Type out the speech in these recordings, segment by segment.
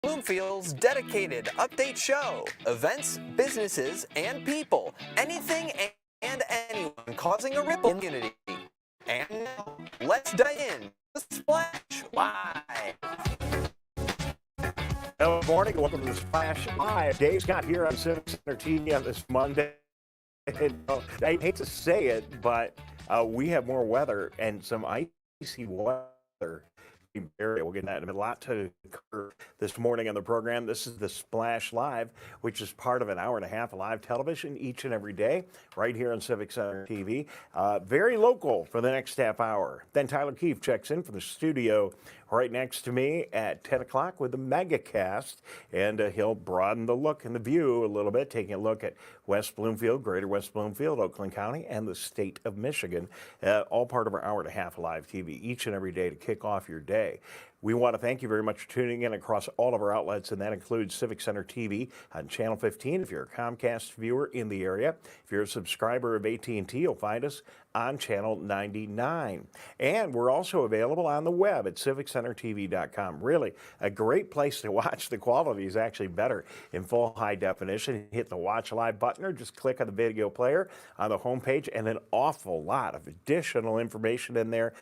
Bloomfield's dedicated update show. Events, businesses, and people. Anything and anyone causing a ripple in the community. And now, let's dive in. The Splash Live. Good morning. Welcome to the Splash Live. Dave Scott here on Civic Center TV on this Monday. I hate to say it, but we have more weather and some icy weather. We'll get that in a lot to cover this morning on the program. This is the Splash Live, which is part of an hour and a half of live television each and every day right here on Civic Center TV. Very local for the next half hour. Then Tyler Keefe checks in from the studio right next to me at 10 o'clock with the MegaCast, and he'll broaden the look and the view a little bit, taking a look at West Bloomfield, Greater West Bloomfield, Oakland County, and the state of Michigan, all part of our hour and a half of live TV each and every day to kick off your day. We want to thank you very much for tuning in across all of our outlets, and that includes Civic Center TV on Channel 15 if you're a Comcast viewer in the area. If you're a subscriber of AT&T, you'll find us on Channel 99. And we're also available on the web at civiccentertv.com. Really a great place to watch. The quality is actually better in full high definition. Hit the Watch Live button or just click on the video player on the homepage, and an awful lot of additional information in there.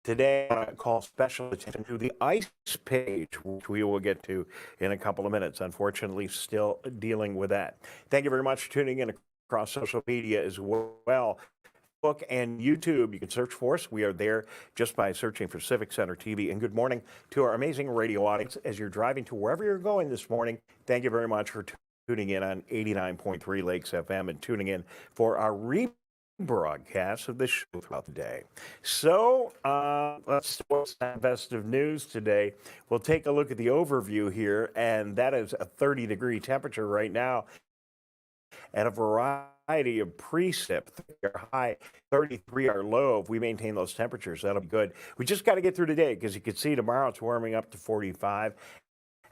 Today, I want to call special attention to the ICE page, which we will get to in a couple of minutes. Unfortunately, still dealing with that. Thank you very much for tuning in across social media as well. Facebook and YouTube, you can search for us. We are there just by searching for Civic Center TV. And good morning to our amazing radio audience as you're driving to wherever you're going this morning. Thank you very much for tuning in on 89.3 Lakes FM and tuning in for our broadcast of the show throughout the day. So let's start some festive news today. We'll take a look at the overview here, and that is a 30-degree temperature right now and a variety of precip. Our high, 33 our low. If we maintain those temperatures, that'll be good. We just got to get through today because you can see tomorrow it's warming up to 45.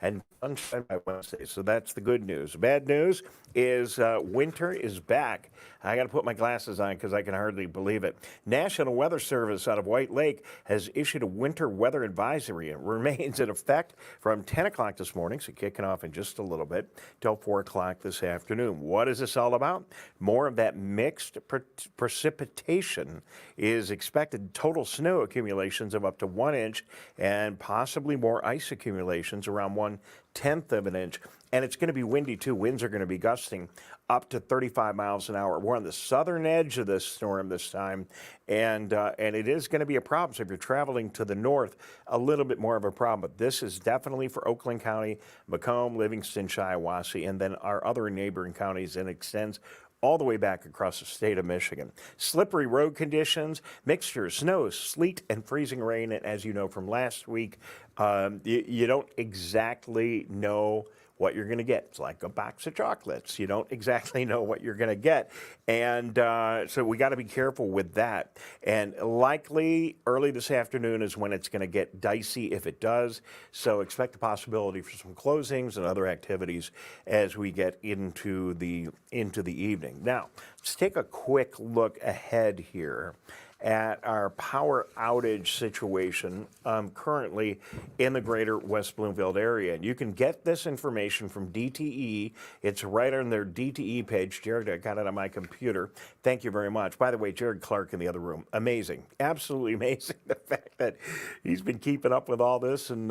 And sunshine by Wednesday. So that's the good news. The bad news is winter is back. I got to put my glasses on because I can hardly believe it. National Weather Service out of White Lake has issued a winter weather advisory. It remains in effect from 10 o'clock this morning, so kicking off in just a little bit, till 4 o'clock this afternoon. What is this all about? More of that mixed precipitation is expected. Total snow accumulations of up to 1 inch and possibly more ice accumulations around 1/10 of an inch. And it's going to be windy too. Winds are going to be gusting up to 35 miles an hour. We're on the southern edge of this storm this time, and it is going to be a problem. So if you're traveling to the north, a little bit more of a problem. But this is definitely for Oakland County, Macomb, Livingston, Shiawassee, and then our other neighboring counties, and extends all the way back across the state of Michigan. Slippery road conditions, mixture of snow, sleet, and freezing rain. And as you know from last week, you don't exactly know what you're going to get. It's like a box of chocolates. You don't exactly know what you're going to get. And so we got to be careful with that. And likely early this afternoon is when it's going to get dicey if it does. So expect the possibility for some closings and other activities as we get into the evening. Now, let's take a quick look ahead here at our power outage situation currently in the greater West Bloomfield area. And you can get this information from DTE. It's right on their DTE page. Jared, I got it on my computer. Thank you very much. By the way, Jared Clark in the other room. Amazing. Absolutely amazing. The fact that he's been keeping up with all this and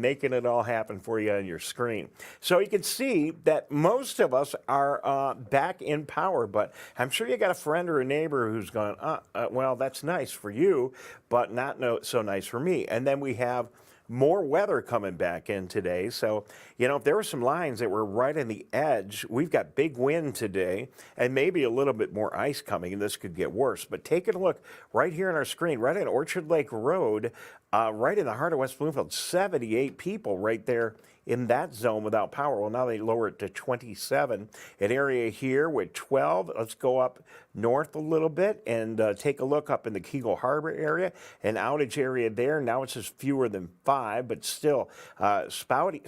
making it all happen for you on your screen. So you can see that most of us are back in power, but I'm sure you got a friend or a neighbor who's gone, well, that's nice for you, but not so nice for me. And then we have more weather coming back in today. So, you know, if there were some lines that were right on the edge, we've got big wind today and maybe a little bit more ice coming, and this could get worse. But taking a look right here on our screen, right on Orchard Lake Road, right in the heart of West Bloomfield, 78 people right there in that zone without power. Well, now they lower it to 27. An area here with 12. Let's go up north a little bit and take a look up in the Kegel Harbor area. An outage area there. Now it's just fewer than 5, but still spotty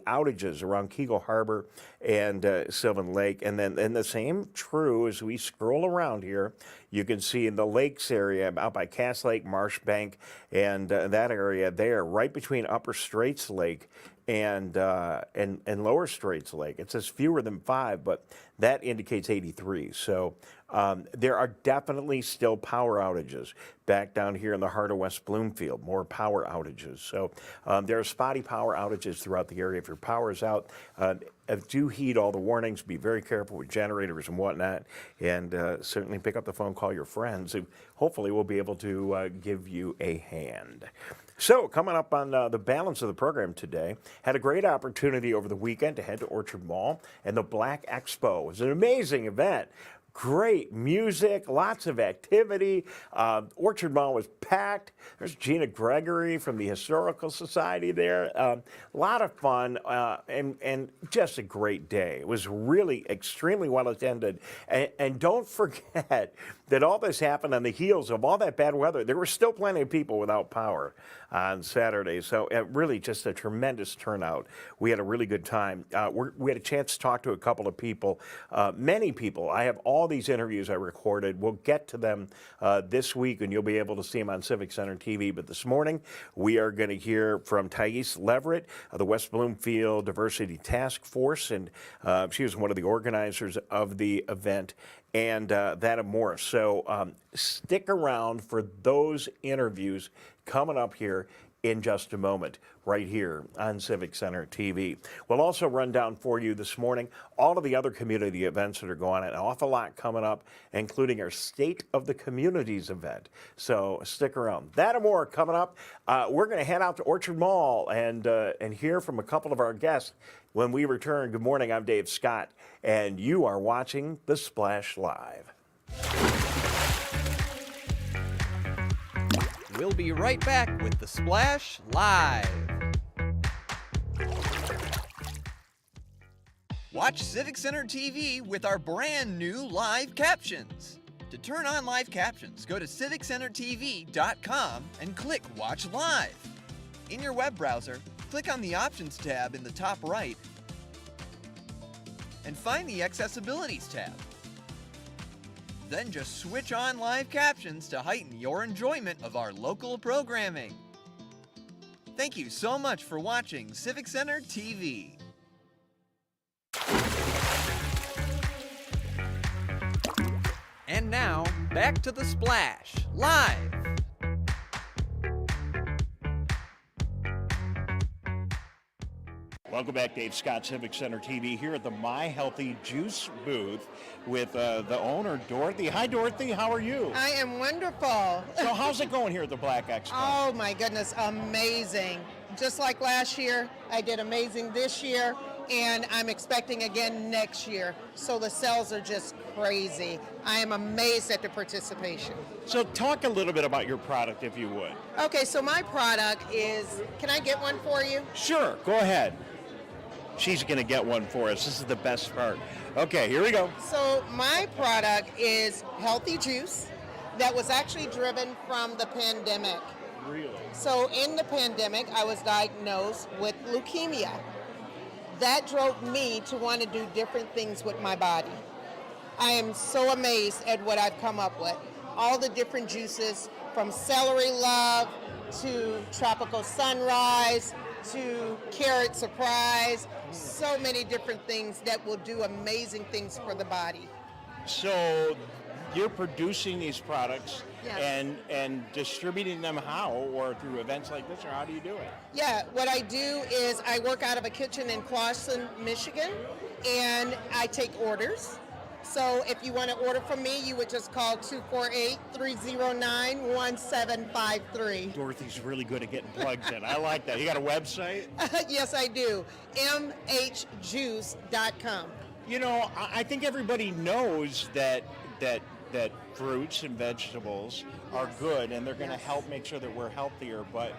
outages around Kegel Harbor and Sylvan Lake. And the same true as we scroll around here. You can see in the lakes area out by Cass Lake, Marsh Bank, and that area there, right between Upper Straits Lake and Lower Straits Lake. It says fewer than 5, but that indicates 83. So there are definitely still power outages back down here in the heart of West Bloomfield, more power outages. So there are spotty power outages throughout the area. If your power is out, do heed all the warnings. Be very careful with generators and whatnot, and certainly pick up the phone, call your friends, who hopefully will be able to give you a hand. So coming up on the balance of the program today, had a great opportunity over the weekend to head to Orchard Mall and the Black Expo. It was an amazing event. Great music, lots of activity. Orchard Mall was packed. There's Gina Gregory from the Historical Society there. A lot of fun and just a great day. It was really extremely well attended. And don't forget that all this happened on the heels of all that bad weather. There were still plenty of people without power on Saturday. So really just a tremendous turnout. We had a really good time. We had a chance to talk to a couple of people, many people. I have all these interviews I recorded. We'll get to them this week, and you'll be able to see them on Civic Center TV. But this morning, we are going to hear from Thais Leverett of the West Bloomfield Diversity Task Force, and she was one of the organizers of the event, and that and more. So stick around for those interviews coming up here in just a moment, right here on Civic Center TV. We'll also run down for you this morning all of the other community events that are going on, an awful lot coming up, including our State of the Communities event. So stick around. That and more coming up. We're going to head out to Orchard Mall and hear from a couple of our guests when we return. Good morning, I'm Dave Scott, and you are watching The Splash Live. We'll be right back with The Splash Live. Watch Civic Center TV with our brand new live captions. To turn on live captions, go to civiccentertv.com and click Watch Live. In your web browser, click on the Options tab in the top right and find the Accessibilities tab. Then just switch on live captions to heighten your enjoyment of our local programming. Thank you so much for watching Civic Center TV. And now, back to The Splash, live. Welcome back, Dave Scott, Civic Center TV, here at the My Healthy Juice booth with the owner, Dorothy. Hi, Dorothy. How are you? I am wonderful. So how's it going here at the Black Expo? Oh my goodness, amazing. Just like last year, I did amazing this year, and I'm expecting again next year. So the sales are just crazy. I am amazed at the participation. So talk a little bit about your product, if you would. Okay, so my product is, can I get one for you? Sure, go ahead. She's going to get one for us. This is the best part. Okay, here we go. So my product is healthy juice that was actually driven from the pandemic. Really? So in the pandemic, I was diagnosed with leukemia. That drove me to want to do different things with my body. I am so amazed at what I've come up with. All the different juices, from celery love to tropical sunrise to carrot surprise, so many different things that will do amazing things for the body. So you're producing these products Yes. and distributing them how? Or through events like this, or how do you do it? Yeah, what I do is I work out of a kitchen in Clawson, Michigan, and I take orders. So if you want to order from me, you would just call 248-309-1753. Dorothy's really good at getting plugged in. I like that. You got a website? Yes, I do. mhjuice.com. You know, I think everybody knows that fruits and vegetables are good, and they're going to help make sure that we're healthier. But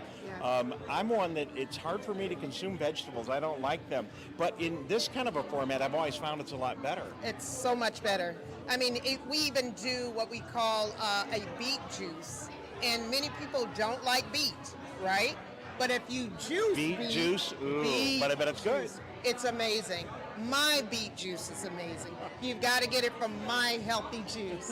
I'm one that it's hard for me to consume vegetables. I don't like them. But in this kind of a format, I've always found it's a lot better. It's so much better. I mean, we even do what we call a beet juice, and many people don't like beet, right? But if you juice Beet juice, ooh, but I bet it's good. juice, it's amazing. My beet juice is amazing. You've got to get it from My Healthy Juice.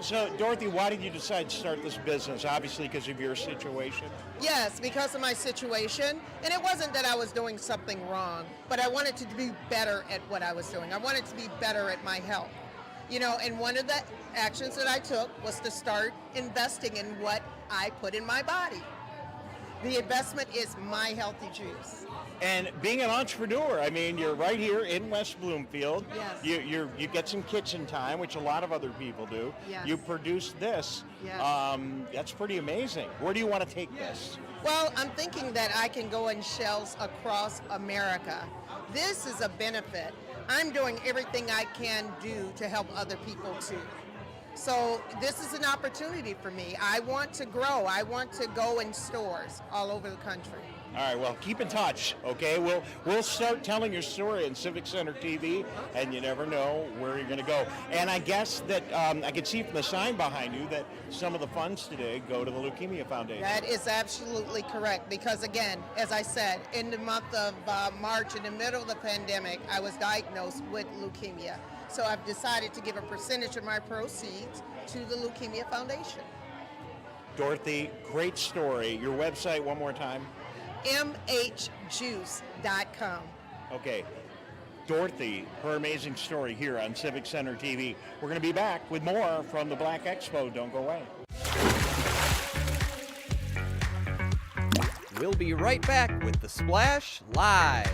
So, Dorothy, why did you decide to start this business? Obviously, because of your situation. Yes, because of my situation. And it wasn't that I was doing something wrong, but I wanted to be better at what I was doing. I wanted to be better at my health. You know, and one of the actions that I took was to start investing in what I put in my body. The investment is my healthy juice. And being an entrepreneur, I mean, you're right here in West Bloomfield. Yes. You get some kitchen time, which a lot of other people do. Yes. You produce this. Yes. That's pretty amazing. Where do you want to take this? Well, I'm thinking that I can go in shelves across America. This is a benefit. I'm doing everything I can do to help other people too. So this is an opportunity for me. I want to grow. I want to go in stores all over the country. All right, well, keep in touch, okay? We'll start telling your story on Civic Center TV, and you never know where you're going to go. And I guess that I can see from the sign behind you that some of the funds today go to the Leukemia Foundation. That is absolutely correct because, again, as I said, in the month of March, in the middle of the pandemic, I was diagnosed with leukemia. So I've decided to give a percentage of my proceeds to the Leukemia Foundation. Dorothy, great story. Your website one more time. mhjuice.com. Okay, Dorothy, her amazing story here on Civic Center TV. We're going to be back with more from the Black Expo. Don't go away. We'll be right back with The Splash Live.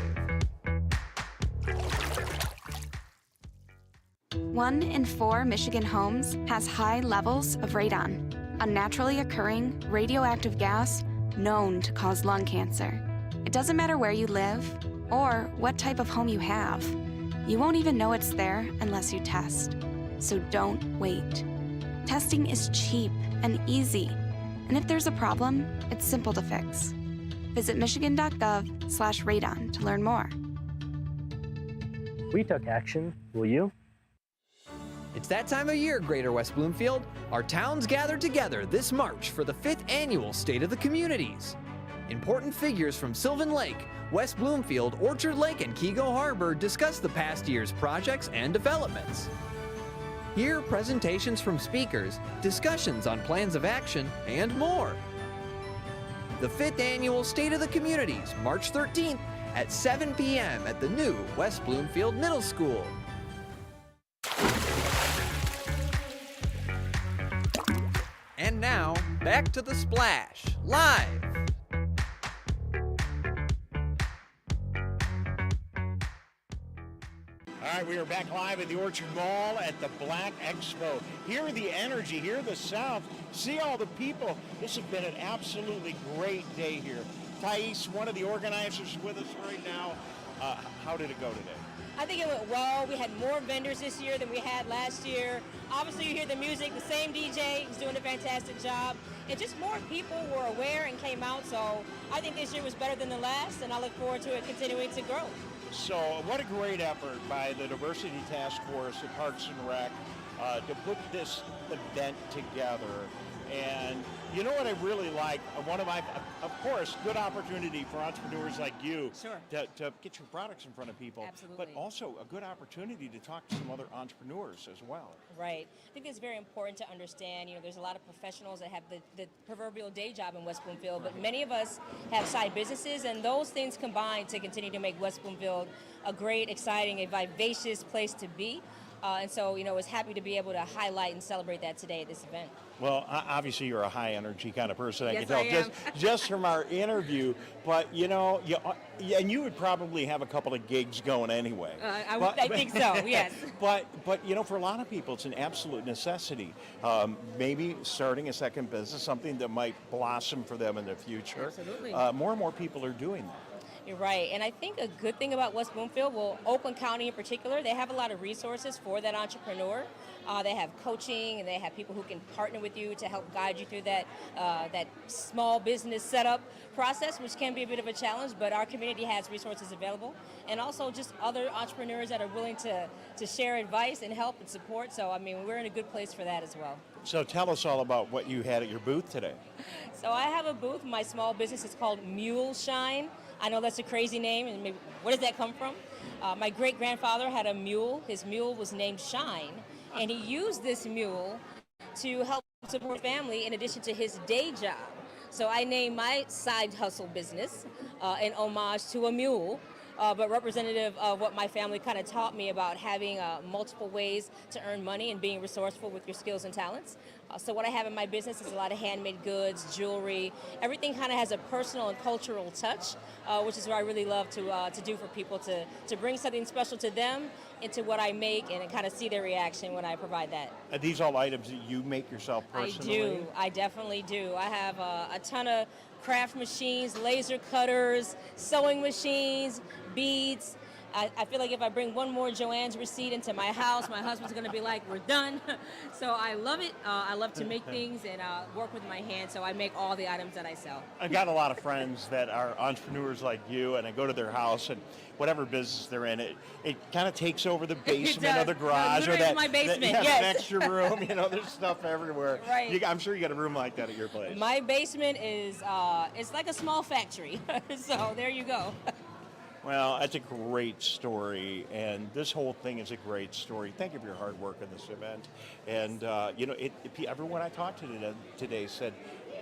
1 in 4 Michigan homes has high levels of radon, a naturally occurring radioactive gas known to cause lung cancer. It doesn't matter where you live or what type of home you have. You won't even know it's there unless you test. So don't wait. Testing is cheap and easy. And if there's a problem, it's simple to fix. Visit michigan.gov/radon to learn more. We took action. Will you? It's that time of year, Greater West Bloomfield. Our towns gather together this March for the 5th annual State of the Communities. Important figures from Sylvan Lake, West Bloomfield, Orchard Lake, and Kego Harbor discuss the past year's projects and developments. Hear presentations from speakers, discussions on plans of action, and more. The 5th annual State of the Communities, March 13th at 7 p.m. at the new West Bloomfield Middle School. And now, back to The Splash, live. All right, we are back live at the Orchard Mall at the Black Expo. Hear the energy, hear the sound, see all the people. This has been an absolutely great day here. Thais, one of the organizers, with us right now. How did it go today? I think it went well. We had more vendors this year than we had last year. Obviously, you hear the music, the same DJ is doing a fantastic job. And just more people were aware and came out. So I think this year was better than the last, and I look forward to it continuing to grow. So what a great effort by the Diversity Task Force at Parks and Rec to put this event together. And you know what I really like? One of my, of course, good opportunity for entrepreneurs like you Sure. to get your products in front of people. Absolutely. But also a good opportunity to talk to some other entrepreneurs as well. Right. I think it's very important to understand, there's a lot of professionals that have the proverbial day job in West Bloomfield, but many of us have side businesses, and those things combine to continue to make West Bloomfield a great, exciting, a vivacious place to be. And so, I was happy to be able to highlight and celebrate that today at this event. Well, obviously you're a high energy kind of person. I Yes, can tell I am. just from our interview. But and you would probably have a couple of gigs going anyway. I think so. Yes. But for a lot of people, it's an absolute necessity. Maybe starting a second business, something that might blossom for them in the future. Absolutely. More and more people are doing that. You're right, and I think a good thing about West Bloomfield, well, Oakland County in particular, they have a lot of resources for that entrepreneur. They have coaching, and they have people who can partner with you to help guide you through that small business setup process, which can be a bit of a challenge, but our community has resources available, and also just other entrepreneurs that are willing to share advice and help and support. So, we're in a good place for that as well. So tell us all about what you had at your booth today. So I have a booth. My small business is called Mule Shine. I know that's a crazy name, and maybe where does that come from? My great-grandfather had a mule. His mule was named Shine, and he used this mule to help support family in addition to his day job. So I named my side hustle business in homage to a mule, but representative of what my family kind of taught me about having multiple ways to earn money and being resourceful with your skills and talents. So what I have in my business is a lot of handmade goods, jewelry. Everything kind of has a personal and cultural touch, which is what I really love to do for people, to bring something special to them into what I make and kind of see their reaction when I provide that. Are these all items that you make yourself personally? I do. I definitely do. I have a ton of craft machines, laser cutters, sewing machines, beads. I feel like if I bring one more Joanne's receipt into my house, my husband's going to be like, we're done. So I love it. I love to make things and work with my hands, so I make all the items that I sell. I've got a lot of friends that are entrepreneurs like you, and I go to their house, and whatever business they're in, it kind of takes over the basement or the garage or my basement, that yes. extra room. You know, there's stuff everywhere. Right. I'm sure you got a room like that at your place. My basement is it's like a small factory. So there you go. Well, that's a great story, and this whole thing is a great story. Thank you for your hard work in this event. And, you know, everyone I talked to today said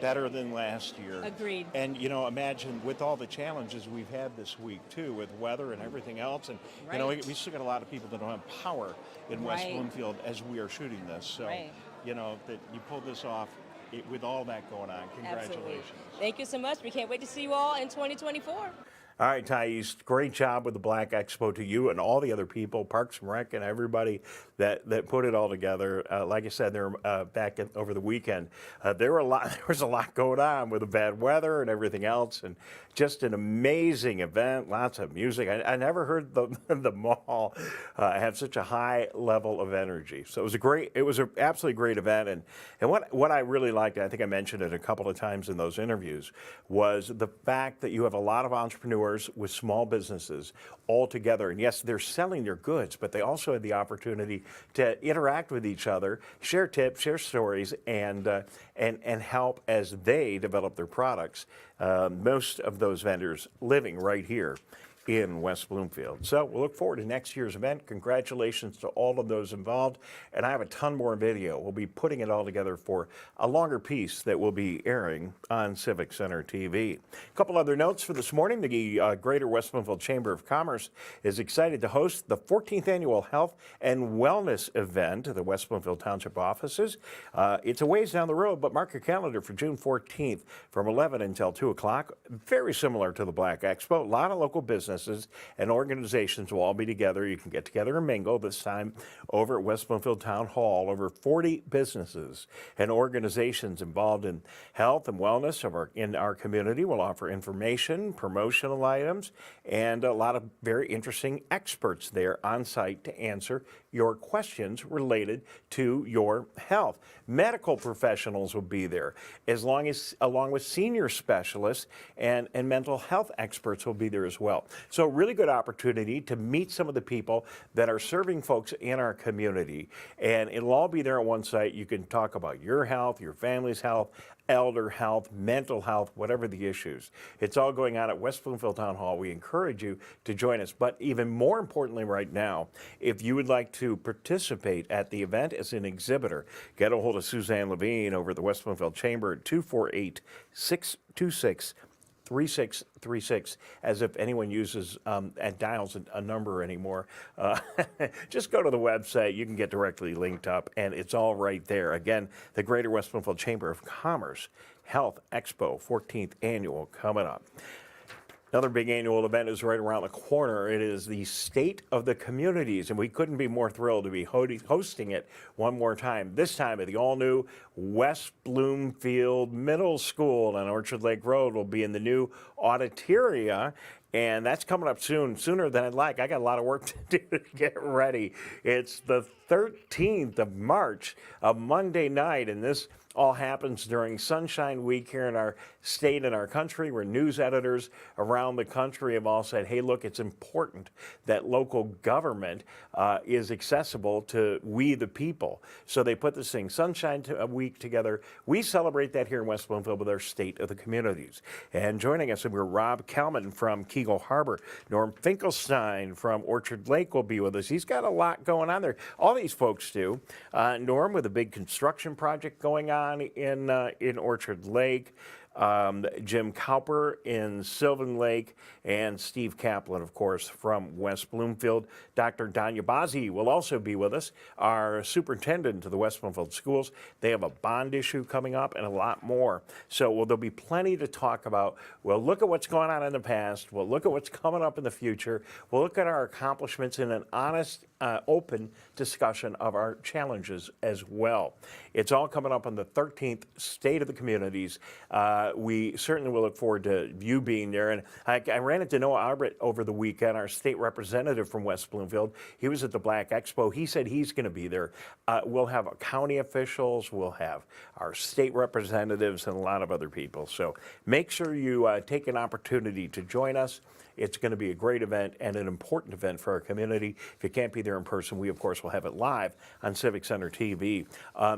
better than last year. Agreed. And, you know, imagine with all the challenges we've had this week, too, with weather and everything else. And, you know, we still got a lot of people that don't have power in West Bloomfield as we are shooting this. So, you know, that you pulled this off with all that going on. Congratulations. Absolutely. Thank you so much. We can't wait to see you all in 2024. All right, Thais, great job with the Black Expo to you and all the other people, Parks and Rec and everybody that put it all together. Like I said, they're back over the weekend. There was a lot going on with the bad weather and everything else, and just an amazing event. Lots of music. I never heard the mall have such a high level of energy. So it was an absolutely great event. And what I really liked, I think I mentioned it a couple of times in those interviews, was the fact that you have a lot of entrepreneurs with small businesses all together. And yes, they're selling their goods, but they also had the opportunity to interact with each other, share tips, share stories, and help as they develop their products. Most of those vendors living right here in West Bloomfield. So we'll look forward to next year's event. Congratulations to all of those involved. And I have a ton more video. We'll be putting it all together for a longer piece that will be airing on Civic Center TV. A couple other notes for this morning. The Greater West Bloomfield Chamber of Commerce is excited to host the 14th Annual Health and Wellness Event at the West Bloomfield Township offices. It's a ways down the road, but mark your calendar for June 14th from 11 until 2 o'clock. Very similar to the Black Expo. A lot of local businesses and organizations will all be together. You can get together and mingle, this time over at West Bloomfield Town Hall. Over 40 businesses and organizations involved in health and wellness in our community will offer information, promotional items, and a lot of very interesting experts there on site to answer your questions related to your health. Medical professionals will be there, along with senior specialists and mental health experts will be there as well. So really good opportunity to meet some of the people that are serving folks in our community. And it'll all be there at one site. You can talk about your health, your family's health, elder health, mental health, whatever the issues. It's all going on at West Bloomfield Town Hall. We encourage you to join us. But even more importantly right now, if you would like to participate at the event as an exhibitor, get a hold of Suzanne Levine over at the West Bloomfield Chamber at 248-626-3636, as if anyone uses and dials a number anymore. Just go to the website. You can get directly linked up, and it's all right there. Again, the Greater West Bloomfield Chamber of Commerce Health Expo, 14th Annual, coming up. Another big annual event is right around the corner. It is the State of the Communities, and we couldn't be more thrilled to be hosting it one more time. This time at the all-new West Bloomfield Middle School on Orchard Lake Road. Will be in the new auditoria, and that's coming up soon, sooner than I'd like. I got a lot of work to do to get ready. It's the 13th of March, a Monday night, and this all happens during Sunshine Week here in our state and our country, where news editors around the country have all said, hey, look, it's important that local government is accessible to we the people. So they put this thing, Sunshine Week, together. We celebrate that here in West Bloomfield with our State of the Communities. And joining us, we're Rob Kalman from Keego Harbor. Norm Finkelstein from Orchard Lake will be with us. He's got a lot going on there. All these folks do. Norm with a big construction project going on in Orchard Lake. Jim Cowper in Sylvan Lake, and Steve Kaplan, of course, from West Bloomfield. Dr. Danya Bazzi will also be with us, our superintendent of the West Bloomfield schools. They have a bond issue coming up and a lot more. So there'll be plenty to talk about. We'll look at what's going on in the past. We'll look at what's coming up in the future. We'll look at our accomplishments in an honest, open discussion of our challenges as well. It's all coming up on the 13th State of the Communities. We certainly will look forward to you being there. And I ran into Noah Arbrit over the weekend, our state representative from West Bloomfield. He was at the Black Expo. He said he's going to be there. We'll have county officials, we'll have our state representatives, and a lot of other people. So make sure you take an opportunity to join us. It's going to be a great event and an important event for our community. If you can't be there in person, we, of course, will have it live on Civic Center TV.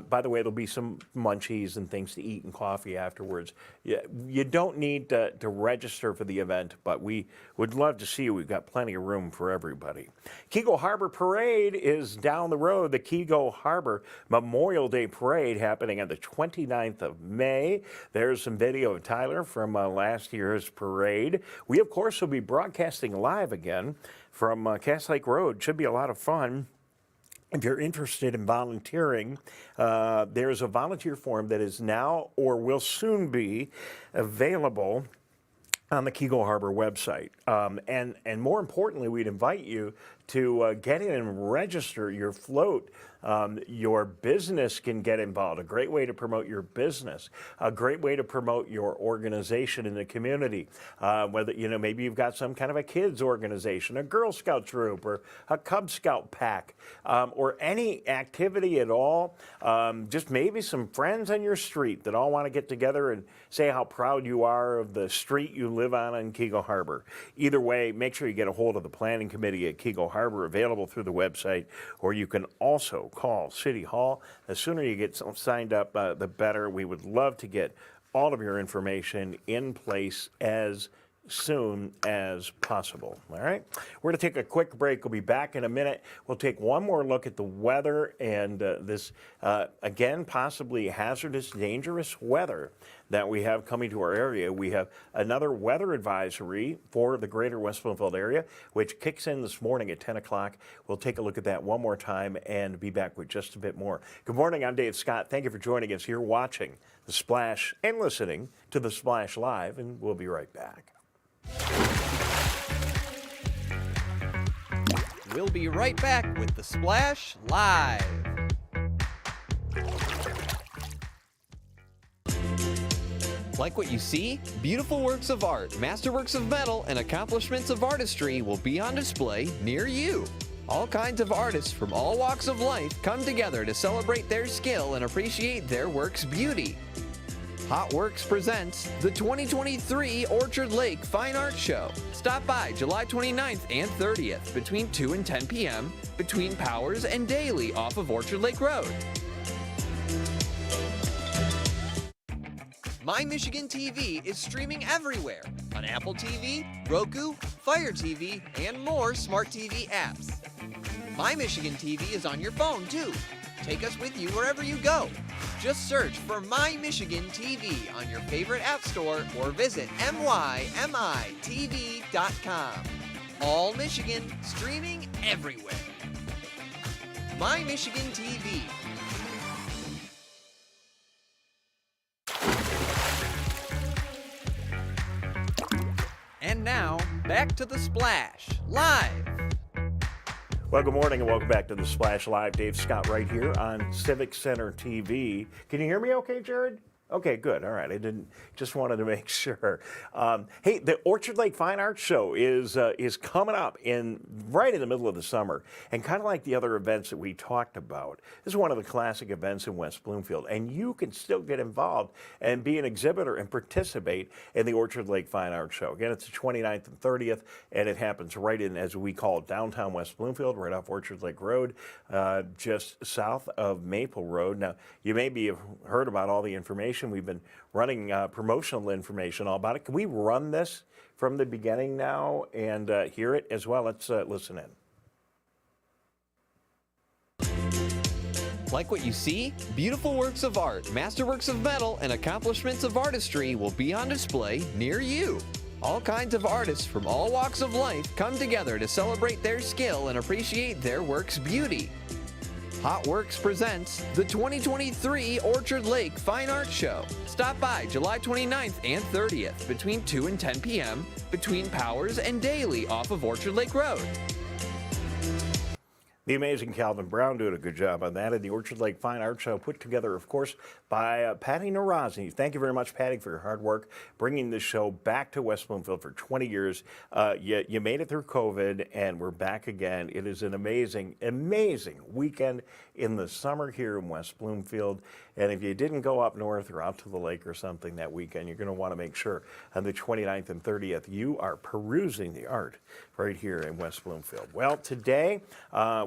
By the way, there'll be some munchies and things to eat and coffee afterwards. You don't need to register for the event, but we would love to see you. We've got plenty of room for everybody. Keego Harbor Parade is down the road. The Keego Harbor Memorial Day Parade happening on the 29th of May. There's some video of Tyler from last year's parade. We, of course, will be broadcasting live again from Cass Lake Road. Should be a lot of fun. If you're interested in volunteering, there's a volunteer form that is now or will soon be available on the Keego Harbor website. And more importantly, we'd invite you to get in and register your float. Your business can get involved. A great way to promote your business, a great way to promote your organization in the community. Whether, maybe you've got some kind of a kids organization, a Girl Scout troop, or a Cub Scout pack, or any activity at all. Just maybe some friends on your street that all want to get together and say how proud you are of the street you live on in Keego Harbor. Either way, make sure you get a hold of the planning committee at Keego Harbor, available through the website, or you can also call City Hall. The sooner you get signed up, the better. We would love to get all of your information in place as soon as possible. All right, we're going to take a quick break. We'll be back in a minute. We'll take one more look at the weather and this, again, possibly hazardous, dangerous weather that we have coming to our area. We have another weather advisory for the greater West Bloomfield area, which kicks in this morning at 10 o'clock. We'll take a look at that one more time and be back with just a bit more. Good morning, I'm Dave Scott. Thank you for joining us. You're watching The Splash and listening to The Splash Live, and we'll be right back. We'll be right back with The Splash Live. Like what you see? Beautiful works of art, masterworks of metal, and accomplishments of artistry will be on display near you. All kinds of artists from all walks of life come together to celebrate their skill and appreciate their work's beauty. Hot Works presents the 2023 Orchard Lake Fine Art Show. Stop by July 29th and 30th between 2 and 10 p.m. between Powers and Daly off of Orchard Lake Road. My Michigan TV is streaming everywhere on Apple TV, Roku, Fire TV, and more smart TV apps. My Michigan TV is on your phone too. Take us with you wherever you go. Just search for My Michigan TV on your favorite app store or visit mymitv.com. All Michigan, streaming everywhere. My Michigan TV. And now, back to The Splash, live. Well, good morning and welcome back to The Splash Live. Dave Scott right here on Civic Center TV. Can you hear me okay, Jared? Okay, good. All right. I just wanted to make sure. Hey, the Orchard Lake Fine Arts Show is coming up right in the middle of the summer, and kind of like the other events that we talked about. This is one of the classic events in West Bloomfield, and you can still get involved and be an exhibitor and participate in the Orchard Lake Fine Arts Show. Again, it's the 29th and 30th, and it happens right in, as we call it, downtown West Bloomfield, right off Orchard Lake Road, just south of Maple Road. Now, you maybe have heard about all the information. We've been running promotional information all about it. Can we run this from the beginning now and hear it as well? Let's listen in. Like what you see? Beautiful works of art, masterworks of metal, and accomplishments of artistry will be on display near you. All kinds of artists from all walks of life come together to celebrate their skill and appreciate their work's beauty. Hot Works presents the 2023 Orchard Lake Fine Arts Show. Stop by July 29th and 30th between 2 and 10 p.m. between Powers and Daly off of Orchard Lake Road. The amazing Calvin Brown doing a good job on that. And the Orchard Lake Fine Arts Show put together, of course, by Patty Narazi. Thank you very much, Patty, for your hard work bringing this show back to West Bloomfield for 20 years. You made it through COVID, and we're back again. It is an amazing, amazing weekend in the summer here in West Bloomfield. And if you didn't go up north or out to the lake or something that weekend, you're going to want to make sure on the 29th and 30th you are perusing the art right here in West Bloomfield. Well, today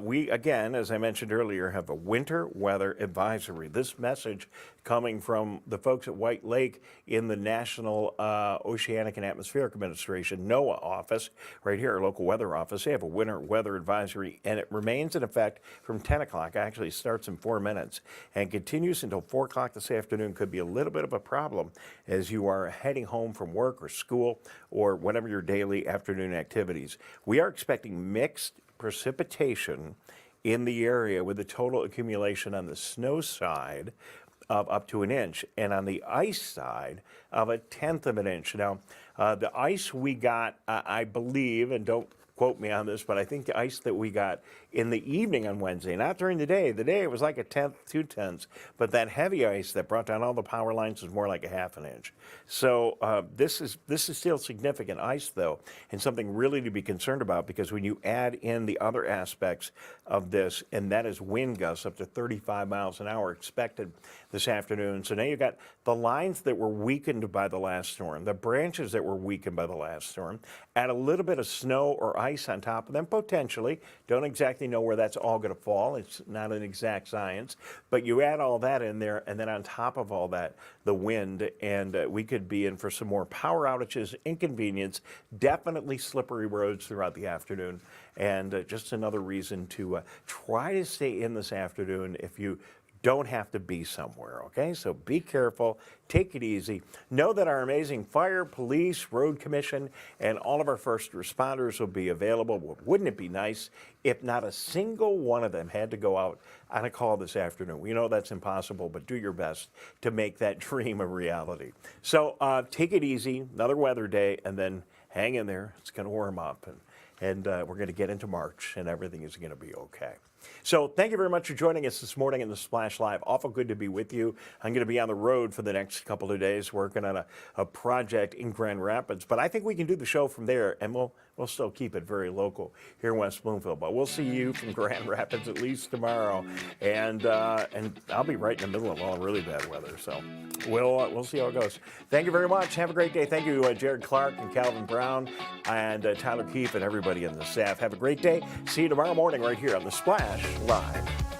we, again, as I mentioned earlier, have a winter weather advisory. This message coming from the folks at White Lake in the National Oceanic and Atmospheric Administration, NOAA office, right here, our local weather office. They have a winter weather advisory, and it remains in effect from 10 o'clock. Actually, it starts in 4 minutes and continues until 4 o'clock this afternoon. Could be a little bit of a problem as you are heading home from work or school or whatever your daily afternoon activities. We are expecting mixed precipitation in the area with a total accumulation on the snow side of up to an inch, and on the ice side of 1/10 of an inch. Now, the ice we got, I believe, and don't quote me on this, but I think the ice that we got in the evening on Wednesday, not during the day it was like 1/10, 2/10, but that heavy ice that brought down all the power lines was more like 1/2 an inch. So this is still significant ice, though, and something really to be concerned about, because when you add in the other aspects of this, and that is wind gusts up to 35 miles an hour expected this afternoon. So now you've got the lines that were weakened by the last storm, the branches that were weakened by the last storm, add a little bit of snow or ice on top of them, potentially. Don't exactly know where that's all going to fall. It's not an exact science, but you add all that in there, and then on top of all that, the wind, and we could be in for some more power outages, inconvenience, definitely slippery roads throughout the afternoon, and just another reason to try to stay in this afternoon if you don't have to be somewhere, okay? So be careful, take it easy. Know that our amazing fire, police, road commission, and all of our first responders will be available. Wouldn't it be nice if not a single one of them had to go out on a call this afternoon? We know that's impossible, but do your best to make that dream a reality. So take it easy, another weather day, and then hang in there. It's going to warm up, and we're going to get into March, and everything is going to be okay. So thank you very much for joining us this morning in the Splash Live. Awful good to be with you. I'm going to be on the road for the next couple of days working on a project in Grand Rapids, but I think we can do the show from there, and we'll still keep it very local here in West Bloomfield. But we'll see you from Grand Rapids at least tomorrow, and I'll be right in the middle of all really bad weather. So we'll see how it goes. Thank you very much. Have a great day. Thank you, Jared Clark and Calvin Brown and Tyler Keefe and everybody in the staff. Have a great day. See you tomorrow morning right here on the Splash Live.